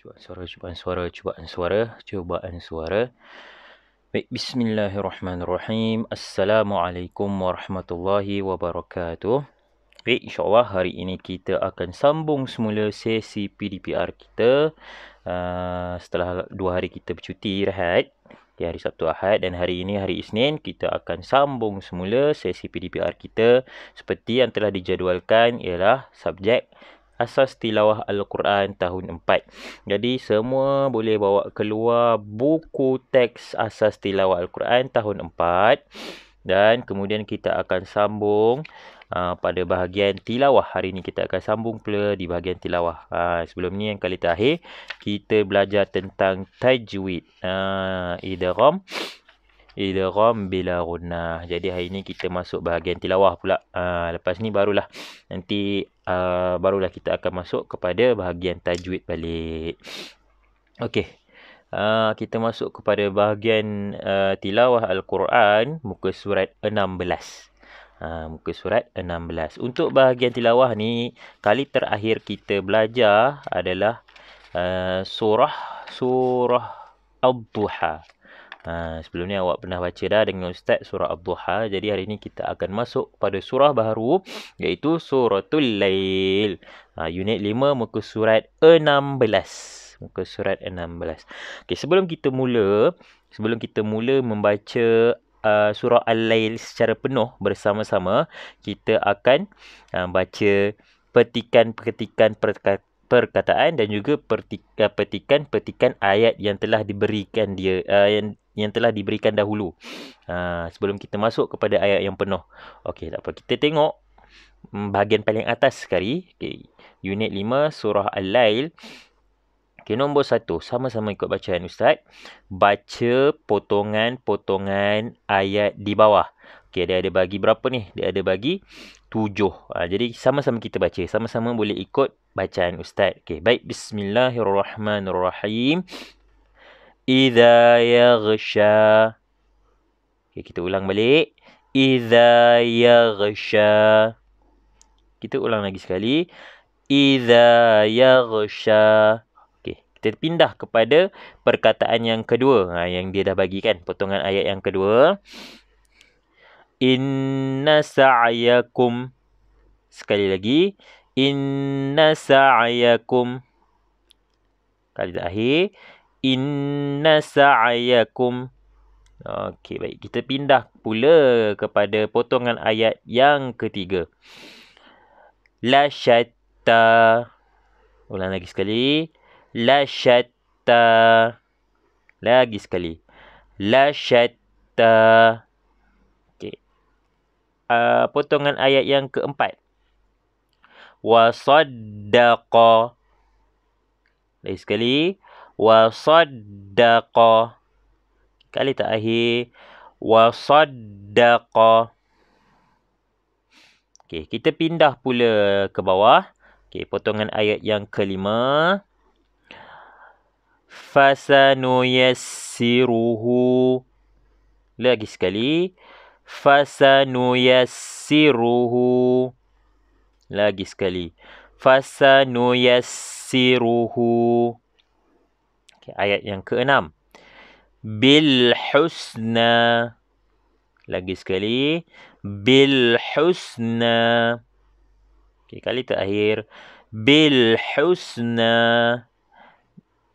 Cubaan suara. Baik, bismillahirrahmanirrahim. Assalamualaikum warahmatullahi wabarakatuh. Baik, insyaAllah hari ini kita akan sambung semula sesi PDPR kita. Setelah 2 hari kita bercuti rehat, hari Sabtu Ahad, dan hari ini hari Isnin kita akan sambung semula sesi PDPR kita. Seperti yang telah dijadualkan ialah subjek Asas Tilawah Al-Quran tahun 4. Jadi semua boleh bawa keluar buku teks Asas Tilawah Al-Quran tahun 4. Dan kemudian kita akan sambung pada bahagian tilawah. Hari ini kita akan sambung pula di bahagian tilawah. Sebelum ni yang kali terakhir kita belajar tentang tajwid. Idgham bila gunnah. Jadi hari ini kita masuk bahagian tilawah pula. Lepas ni barulah kita akan masuk kepada bahagian tajwid balik. Okey. Kita masuk kepada bahagian tilawah Al-Quran muka surat 16. Muka surat 16. Untuk bahagian tilawah ni, kali terakhir kita belajar adalah surah Ad-Duha. Sebelum ni awak pernah baca dah dengan Ustaz surah Ad-Duha. Jadi hari ni kita akan masuk pada surah baru, iaitu Suratul Lail. Unit 5 muka surat 16. Muka surat 16. Okey, sebelum kita mula membaca surah Al-Lail secara penuh bersama-sama, kita akan baca petikan-petikan perkataan dan juga petikan-petikan ayat yang telah diberikan yang telah diberikan dahulu. Sebelum kita masuk kepada ayat yang penuh. Okey, tak apa. Kita tengok bahagian paling atas sekali. Okay. Unit 5 surah Al-Lail. Okay, nombor 1. Sama-sama ikut bacaan Ustaz. Baca potongan-potongan ayat di bawah. Okay, dia ada bagi berapa ni? Dia ada bagi 7. Jadi sama-sama kita baca. Sama-sama boleh ikut bacaan Ustaz. Okay, baik. Bismillahirrahmanirrahim. Idza yaghsha. Okay, kita ulang balik. Idza yaghsha. Kita ulang lagi sekali. Idza yaghsha. Okay, kita pindah kepada perkataan yang kedua. Yang dia dah bagi kan, potongan ayat yang kedua. Inna sa'yakum. Sekali lagi. Inna sa'yakum. Kali terakhir. Inna sa'yakum. Okey, baik. Kita pindah pula kepada potongan ayat yang ketiga. La syatta. Ulang lagi sekali. La syatta. Lagi sekali. La syatta. Okey. Potongan ayat yang keempat. Wa saddaqa. Lagi sekali. Wa saddaqa. Kali terakhir. Wa saddaqa. Okey, kita pindah pula ke bawah. Okey, potongan ayat yang kelima. Fasanuyassiruhu. Lagi sekali. Fasanuyassiruhu. Lagi sekali. Fasanuyassiruhu. Okay, ayat yang ke-6. Bil husna. Lagi sekali. Bil husna. Okay, kali terakhir. Bil husna.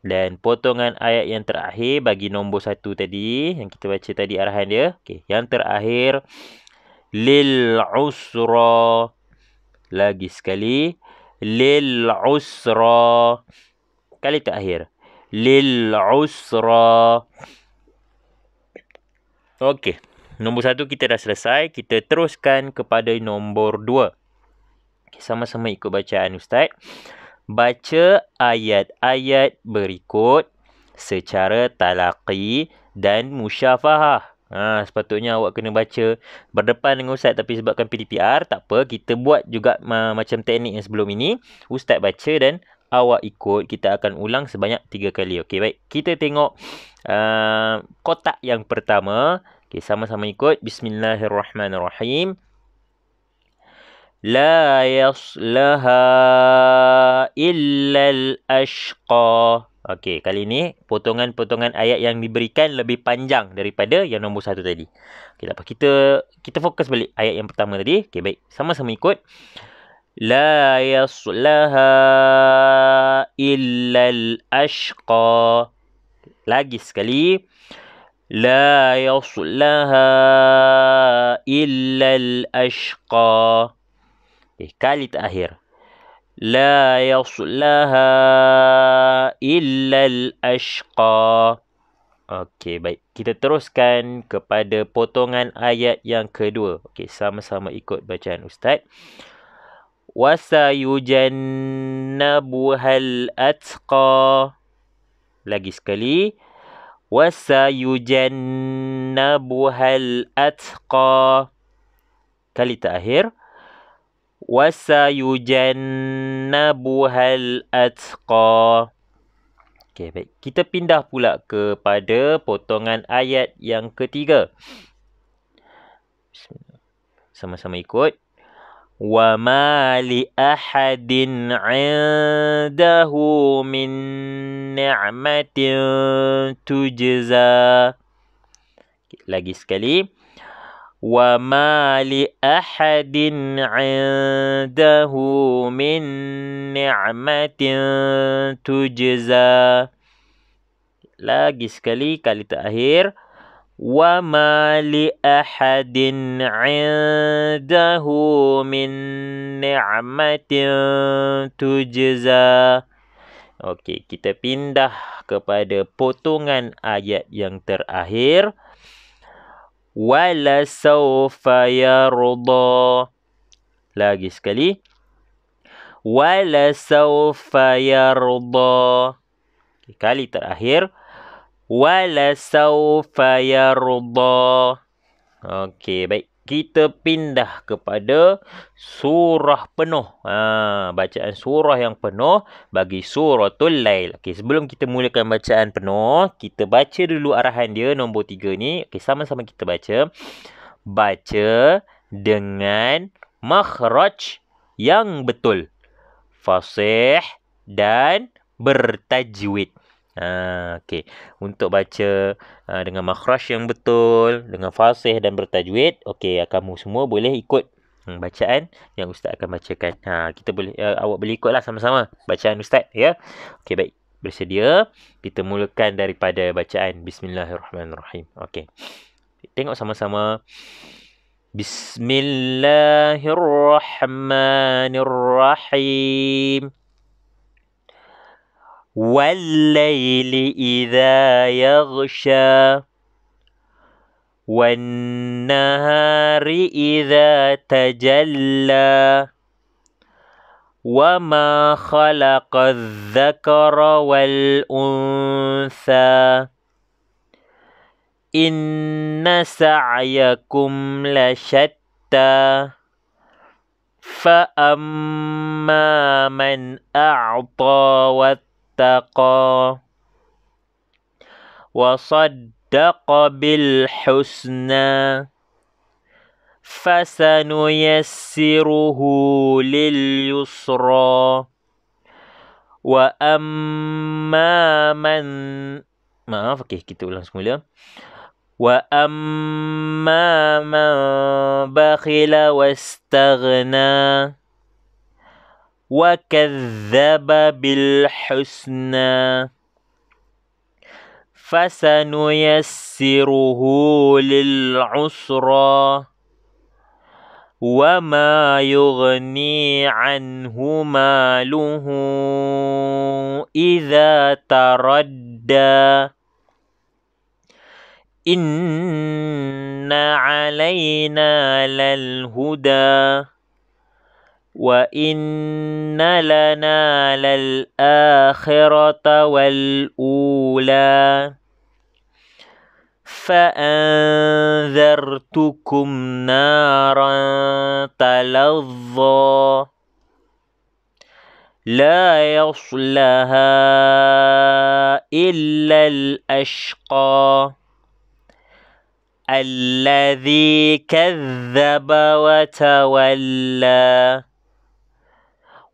Dan potongan ayat yang terakhir bagi nombor 1 tadi, yang kita baca tadi arahan dia. Okay, yang terakhir. Lil usra. Lagi sekali. Lil usra. Kali terakhir. Lil usra. Okey. Nombor 1 kita dah selesai. Kita teruskan kepada nombor 2. Okay, sama-sama ikut bacaan Ustaz. Baca ayat-ayat berikut secara talaqi dan musyafahah. Sepatutnya awak kena baca berdepan dengan Ustaz, tapi sebabkan PDPR, tak apa. Kita buat juga macam teknik yang sebelum ini. Ustaz baca dan awak ikut. Kita akan ulang sebanyak 3 kali. Okey, baik. Kita tengok kotak yang pertama. Okey, sama-sama ikut. Bismillahirrahmanirrahim. La yaslaha illal ashqa. Okey, kali ni potongan-potongan ayat yang diberikan lebih panjang daripada yang nombor 1 tadi. Okey, tak apa. Kita fokus balik ayat yang pertama tadi. Okey, baik. Sama-sama ikut. La yaslaha illal ashqa. Lagi sekali. La yaslaha illal ashqa. Okay, kali terakhir. La yaslaha illal ashqa. Okey, baik. Kita teruskan kepada potongan ayat yang kedua. Okey, sama-sama ikut bacaan Ustaz. Wasayujannabuhal atqa. Lagi sekali. Wasayujannabuhal atqa. Kali terakhir. Wasayujannabuhal atqa. Okey, baik. Kita pindah pula kepada potongan ayat yang ketiga. Sama-sama ikut. وَمَا لِأَحَدٍ عِندَهُ مِنْ نِعْمَةٍ تُجْزَى. Lagi sekali. وَمَا لِأَحَدٍ عِندَهُ مِنْ نِعْمَةٍ تُجْزَى. Lagi sekali, kali terakhir. وَمَا لِأَحَدٍ عِندَهُ مِنْ نِعْمَةٍ تُجْزَى. Okey, kita pindah kepada potongan ayat yang terakhir. وَلَسَوْفَ يَرْضَى. Lagi sekali. وَلَسَوْفَ يَرْضَى. Kali terakhir. وَلَسَوْفَ يَرْضَى. Okey, baik. Kita pindah kepada surah penuh. Bacaan surah yang penuh bagi suratul Lail. Okey, sebelum kita mulakan bacaan penuh, kita baca dulu arahan dia nombor 3 ni. Okey, sama-sama kita baca. Baca dengan makhraj yang betul. Fasih dan bertajwid. Okey. Untuk baca dengan makhraj yang betul, dengan fasih dan bertajwid, okey, kamu semua boleh ikut bacaan yang Ustaz akan bacakan. Kita boleh awak boleh ikutlah sama-sama bacaan Ustaz, ya. Okey, baik. Bersedia? Kita mulakan daripada bacaan Bismillahirrahmanirrahim. Okey. Tengok sama-sama. Bismillahirrahmanirrahim. وَاللَّيْلِ إِذَا يَغْشَى وَالنَّهَارِ إِذَا تَجَلَّى وَمَا خَلَقَ الذَّكَرَ وَالْأُنثَى إِنَّ سَعْيَكُمْ لَشَتَّى فَأَمَّا مَنْ أَعْطَى وَاتَّقَى وَصَدَّقَ بِالْحُسْنَى فَسَنُيَسِّرُهُ لِلْيُسْرَى وَأَمَّا مَنْ kita ulang semula. وَأَمَّا مَنْ بَخِلَ وَاسْتَغْنَى وَكَذَّبَ بِالْحُسْنَى فَسَنُيَسِّرُهُ لِلْعُسْرَى وَمَا يُغْنِي عَنْهُ مَالُهُ إِذَا تَرَدَّى إِنَّ عَلَيْنَا لَلْهُدَى وَإِنَّ لَنَا لَلْآخِرَةَ وَالْأُولَى فَأَنذَرْتُكُمْ نَارًا تَلَظَّى لَا يَصْلَاهَا إِلَّا الْأَشْقَى الَّذِي كَذَّبَ وَتَوَلَّى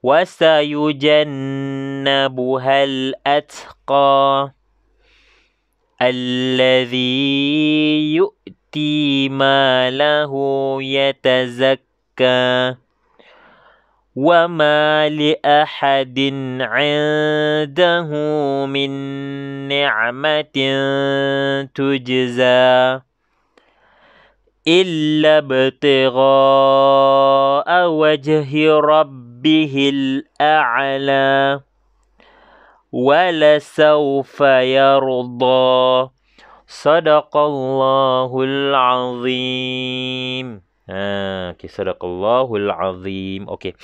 وَسَيُجَنَّبُهَا الْأَتْقَى الَّذِي يُؤْتِي مَالَهُ يَتَزَكَّى وَمَا لِأَحَدٍ عِندَهُ مِن نِّعْمَةٍ تُجْزَى إِلَّا ابْتِغَاءَ وَجْهِ رَبِّهِ الْأَعْلَى وَلَسَوْفَ يَرْضَى Sadaqallahul Azim. Okey, Sadaqallahul Azim. Okey.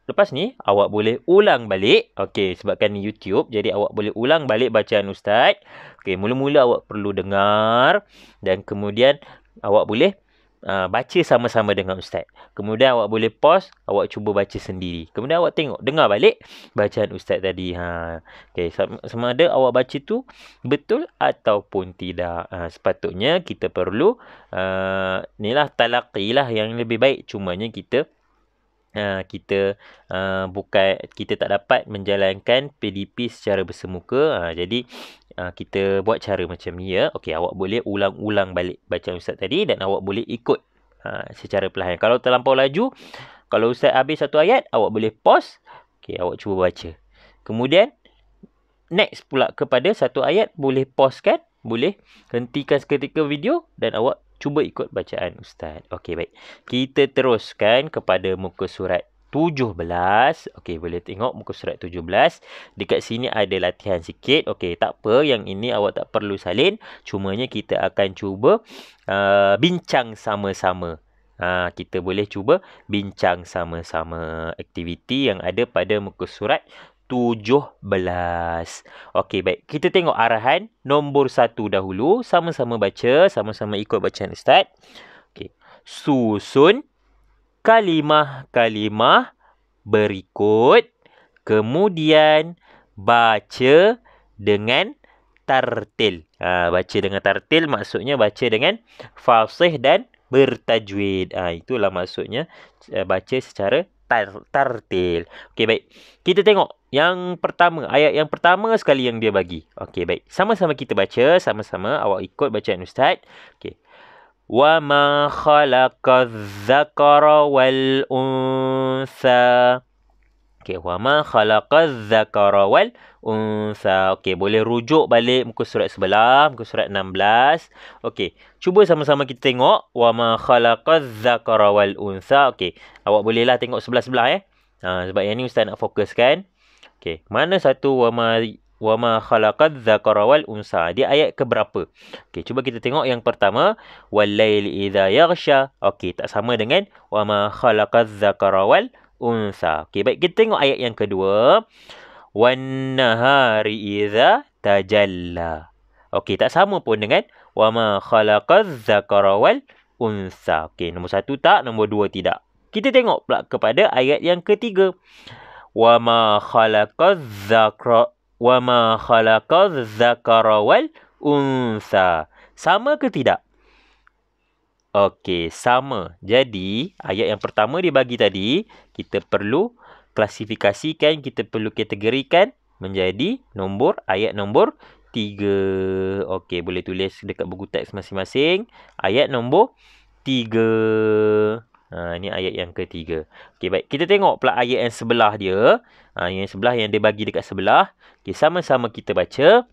Lepas ni awak boleh ulang balik. Okey, sebabkan ni YouTube, jadi awak boleh ulang balik bacaan ustaz. Okey, mula-mula awak perlu dengar dan kemudian awak boleh baca sama-sama dengan ustaz. Kemudian awak boleh pause, awak cuba baca sendiri. Kemudian awak dengar balik bacaan ustaz tadi. Okey, sama ada awak baca tu betul ataupun tidak. Sepatutnya kita perlu inilah talaqi lah yang lebih baik. Cumanya kita tak dapat menjalankan PDP secara bersemuka. Jadi kita buat cara macam ni ya. Okey, awak boleh ulang-ulang balik bacaan ustaz tadi dan awak boleh ikut secara perlahan. Kalau terlampau laju, kalau ustaz habis satu ayat, awak boleh pause. Okey, awak cuba baca. Kemudian next pula kepada satu ayat, boleh pause kan? Boleh hentikan seketika video dan awak cuba ikut bacaan ustaz. Okey, baik. Kita teruskan kepada muka surat 17. Okey, boleh tengok muka surat 17. Dekat sini ada latihan sikit. Okey, tak apa. Yang ini awak tak perlu salin. Cumanya kita akan cuba bincang sama-sama. Kita boleh cuba bincang sama-sama aktiviti yang ada pada muka surat 17. Okey, baik. Kita tengok arahan nombor 1 dahulu. Sama-sama baca, sama-sama ikut bacaan ustaz. Okey. Susun kalimah-kalimah berikut. Kemudian baca dengan tartil. Baca dengan tartil maksudnya baca dengan fasih dan bertajwid. Itulah maksudnya baca secara tartil. Okey, baik. Kita tengok yang pertama, ayat yang pertama sekali yang dia bagi. Okey, baik. Sama-sama kita baca, sama-sama awak ikut bacaan ustaz. Okey. Wa ma khalaqadz-dzakara wal untha. Okey, wa ma khalaqadz-dzakara wal untha. Okey, boleh rujuk balik muka surat sebelah, muka surat 16. Okey, cuba sama-sama kita tengok wa ma khalaqadz-dzakara wal untha. Okey, awak bolehlah tengok sebelah-sebelah sebab yang ni ustaz nak fokuskan. Okey, mana satu wa ma khalaqadz-dzakara wal untha? Dia ayat ke berapa? Okey, cuba kita tengok yang pertama, wal laili idza yaghsha. Okey, tak sama dengan wa ma khalaqadz-dzakara wal untha. Okey, baik, kita tengok ayat yang kedua, wan nahari idza tajalla. Okey, tak sama pun dengan wa ma khalaqadz-dzakara wal untha. Okey, nombor 1 tak, nombor 2 tidak. Kita tengok pula kepada ayat yang ketiga, wa ma khalaqadz-dzakara wal untha. Sama ke tidak? Okey, sama. Jadi, ayat yang pertama dia bagi tadi, kita perlu klasifikasikan, kita perlu kategorikan menjadi ayat nombor 3. Okey, boleh tulis dekat buku teks masing-masing. Ayat nombor 3. Ini ayat yang ketiga. Okey, baik. Kita tengok pula ayat yang sebelah dia. Yang sebelah yang dia bagi dekat sebelah. Okey, sama-sama kita baca.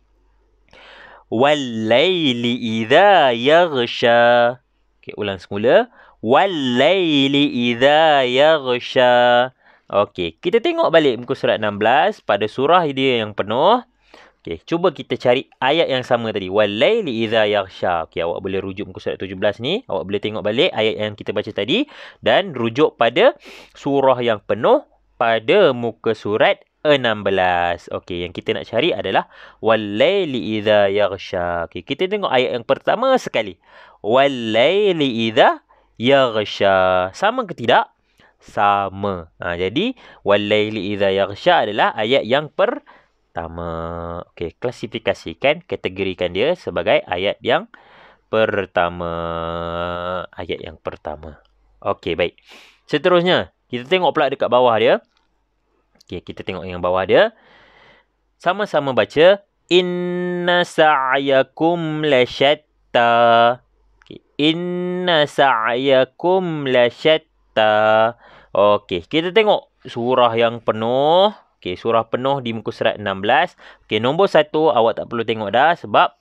Wal-laili idza yaghsha. Okey, ulang semula. Wal-laili idza yaghsha. Okey, kita tengok balik muka surat 16 pada surah dia yang penuh. Okey, cuba kita cari ayat yang sama tadi. Wal-laili idza yaghsha. Okey, awak boleh rujuk muka surat 17 ni. Awak boleh tengok balik ayat yang kita baca tadi dan rujuk pada surah yang penuh pada muka surat 16. Okey, yang kita nak cari adalah wal-laili idza yaghsha. Okey, kita tengok ayat yang pertama sekali. Wal-laili idza yaghsha. Sama ke tidak? Sama. Jadi wal-laili idza yaghsha adalah ayat yang pertama. Okey, klasifikasikan, kategorikan dia sebagai ayat yang pertama. Ayat yang pertama. Okey, baik. Seterusnya, Kita tengok pula dekat bawah dia. Okey, kita tengok yang bawah dia. Sama-sama baca. Inna sa'yakum lasyatta. Okay. Inna sa'yakum lasyatta. Okey, kita tengok surah yang penuh. Okey, surah penuh di muka surat 16. Okey, nombor 1 awak tak perlu tengok dah sebab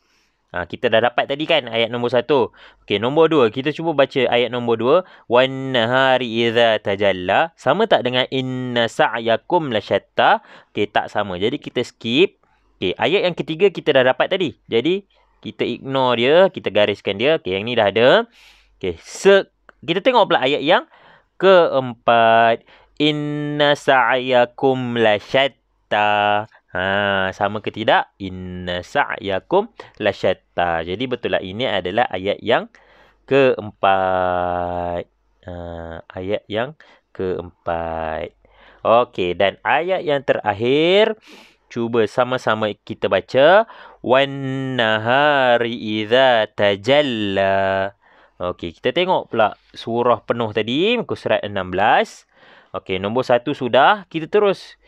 kita dah dapat tadi kan ayat nombor 1. Okey, nombor 2. Kita cuba baca ayat nombor 2. Wan nahari idza tajalla. Sama tak dengan inna sa'yakum lasyatta? Okey, tak sama. Jadi kita skip. Okey, ayat yang ketiga kita dah dapat tadi. Jadi kita ignore dia, kita gariskan dia. Okey, yang ni dah ada. Okey, kita tengok pula ayat yang keempat. Inna sa'yakum lasyatta. Sama ke tidak? Inna sa'yakum lasyatta. Jadi betul lah ini adalah ayat yang keempat. Ayat yang keempat. Okey, dan ayat yang terakhir cuba sama-sama kita baca. Wan nahari idza tajalla. Okey, kita tengok pula surah penuh tadi muka surat 16. Okey, nombor 1 sudah, kita terus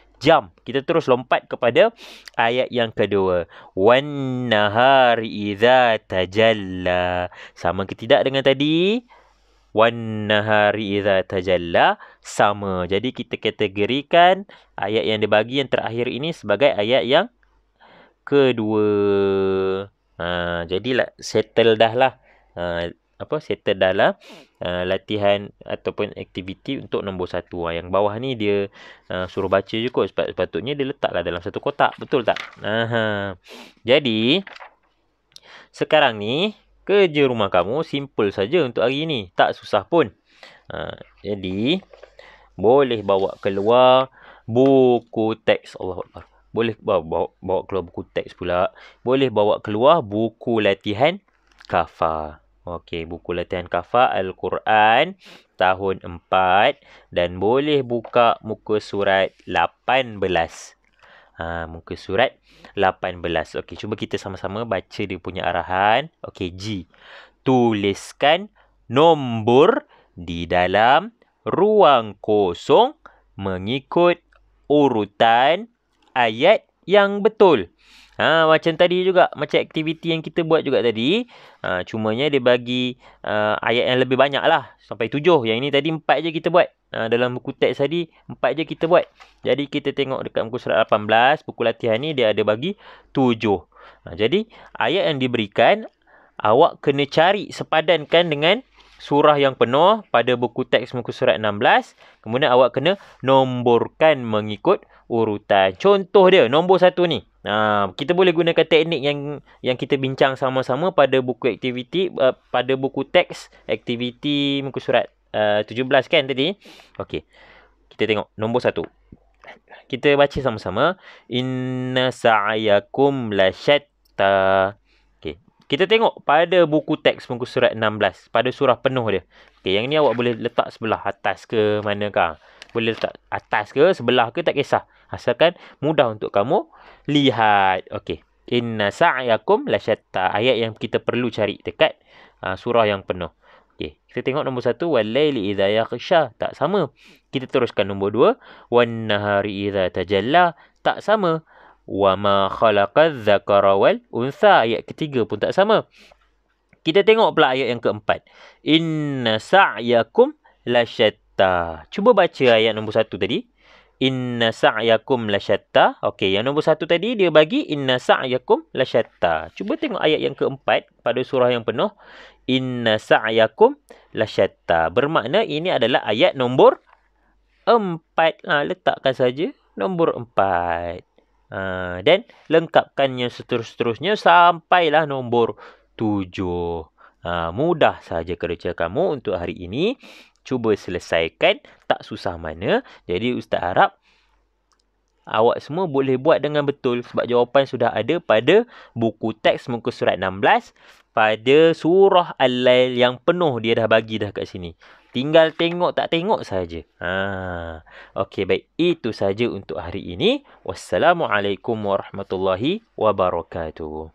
kita terus lompat kepada ayat yang kedua. Wan nahari idza tajalla. Sama ke tidak dengan tadi? Wan nahari idza tajalla. Sama. Jadi kita kategorikan ayat yang dibagi yang terakhir ini sebagai ayat yang kedua. Jadilah settle dah lah. Settle dah lah latihan ataupun aktiviti untuk nombor 1. Yang bawah ni dia suruh baca je kot. Sepatutnya dia letaklah dalam satu kotak. Betul tak? Jadi sekarang ni kerja rumah kamu simple saja untuk hari ni. Tak susah pun. Jadi boleh bawa keluar buku teks. Allahuakbar. Boleh bawa keluar buku teks pula. Boleh bawa keluar buku latihan kafah. Okey, buku latihan kafah Al-Quran tahun 4 dan boleh buka muka surat 18. Muka surat 18. Okey, cuba kita sama-sama baca dia punya arahan. Okey, G. Tuliskan nombor di dalam ruang kosong mengikut urutan ayat yang betul. Macam tadi juga, macam aktiviti yang kita buat juga tadi. Cumanya dia bagi ayat yang lebih banyak lah. Sampai 7. Yang ini tadi 4 je kita buat. Dalam buku teks tadi 4 je kita buat. Jadi kita tengok dekat muka surat 18. Buku latihan ni dia ada bagi 7. Jadi ayat yang diberikan awak kena cari sepadankan dengan surah yang penuh pada buku teks muka surat 16. Kemudian awak kena nomborkan mengikut urutan. Contoh dia, nombor 1 ni. Kita boleh gunakan teknik yang kita bincang sama-sama pada buku aktiviti, pada buku teks aktiviti muka surat 17 kan tadi. Okey. Kita tengok nombor 1. Kita baca sama-sama. Inna sa'yakum lasyatta. Okey. Kita tengok pada buku teks muka surat 16, pada surah penuh dia. Okey, yang ni awak boleh letak sebelah atas ke manakah? Boleh letak atas ke sebelah ke tak kisah. Asalkan mudah untuk kamu lihat. Okey. Inna sa'yakum lasyatta. Ayat yang kita perlu cari dekat surah yang penuh. Okey. Kita tengok nombor 1. Wal-laili idza yaghsha. Tak sama. Kita teruskan nombor 2. Wan-nahari idza tajalla. Tak sama. Wa ma khalaqadz dzakara wal untha. Ayat ketiga pun tak sama. Kita tengok pula ayat yang keempat. Inna sa'yakum lasyatta. Cuba baca ayat nombor 1 tadi. Inna sa'yakum lasyatta. Okey, yang nombor 1 tadi dia bagi inna sa'yakum lasyatta. Cuba tengok ayat yang keempat pada surah yang penuh. Inna sa'yakum lasyatta. Bermakna ini adalah ayat nombor 4. Letakkan saja nombor 4. Dan lengkapkannya seterusnya sampailah nombor 7. Mudah saja kerja kamu untuk hari ini. Cuba selesaikan, tak susah mana. Jadi Ustaz harap awak semua boleh buat dengan betul sebab jawapan sudah ada pada buku teks muka surat 16 pada surah Al-Lail yang penuh dia dah bagi dah kat sini. Tinggal tengok tak tengok saja. Okey, baik. Itu saja untuk hari ini. Wassalamualaikum warahmatullahi wabarakatuh.